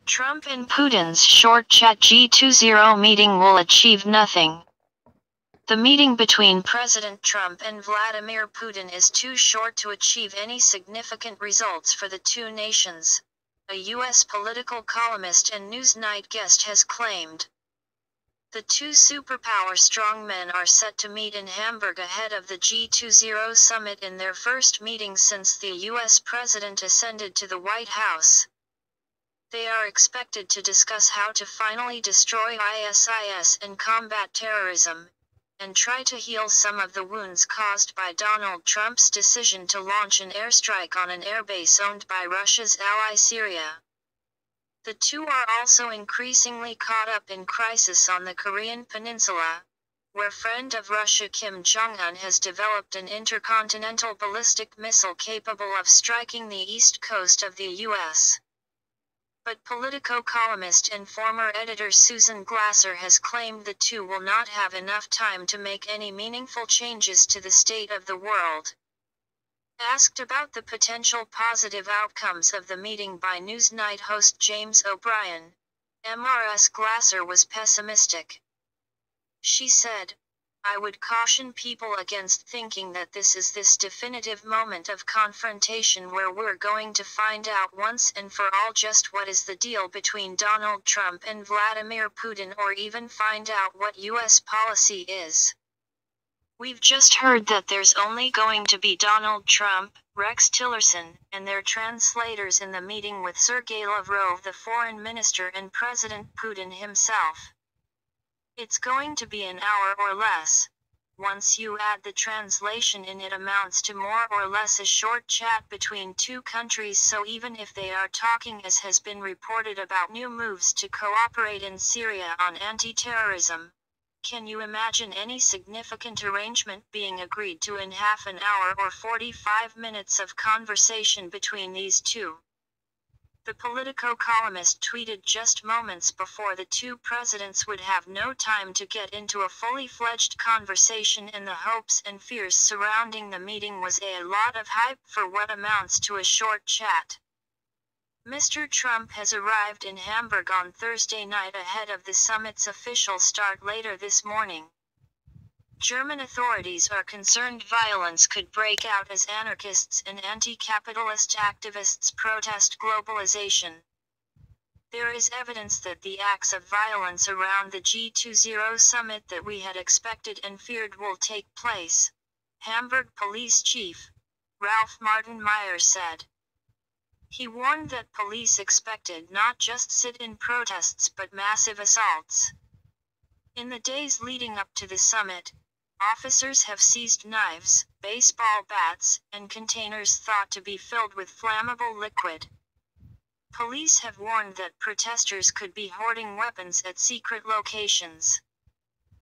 Trump and Putin's short chat G20 meeting will achieve nothing. The meeting between President Trump and Vladimir Putin is too short to achieve any significant results for the two nations, a U.S. political columnist and Newsnight guest has claimed. The two superpower strongmen are set to meet in Hamburg ahead of the G20 summit in their first meeting since the U.S. president ascended to the White House. They are expected to discuss how to finally destroy ISIS and combat terrorism, and try to heal some of the wounds caused by Donald Trump's decision to launch an airstrike on an airbase owned by Russia's ally Syria. The two are also increasingly caught up in crisis on the Korean Peninsula, where friend of Russia Kim Jong-un has developed an intercontinental ballistic missile capable of striking the east coast of the U.S. But Politico columnist and former editor Susan Glasser has claimed the two will not have enough time to make any meaningful changes to the state of the world. Asked about the potential positive outcomes of the meeting by Newsnight host James O'Brien, MRS Glasser was pessimistic. She said, "I would caution people against thinking that this is this definitive moment of confrontation where we're going to find out once and for all just what is the deal between Donald Trump and Vladimir Putin or even find out what U.S. policy is. We've just heard that there's only going to be Donald Trump, Rex Tillerson, and their translators in the meeting with Sergei Lavrov, the foreign minister, and President Putin himself. It's going to be an hour or less. Once you add the translation in, it amounts to more or less a short chat between two countries, so even if they are talking, as has been reported, about new moves to cooperate in Syria on anti-terrorism, can you imagine any significant arrangement being agreed to in half an hour or 45 minutes of conversation between these two?" The Politico columnist tweeted just moments before the two presidents would have no time to get into a fully fledged conversation, and the hopes and fears surrounding the meeting was a lot of hype for what amounts to a short chat. Mr. Trump has arrived in Hamburg on Thursday night ahead of the summit's official start later this morning. German authorities are concerned violence could break out as anarchists and anti-capitalist activists protest globalization. There is evidence that the acts of violence around the G20 summit that we had expected and feared will take place, Hamburg Police Chief Ralph Martin Meyer said. He warned that police expected not just sit-in protests but massive assaults. In the days leading up to the summit, officers have seized knives, baseball bats, and containers thought to be filled with flammable liquid. Police have warned that protesters could be hoarding weapons at secret locations.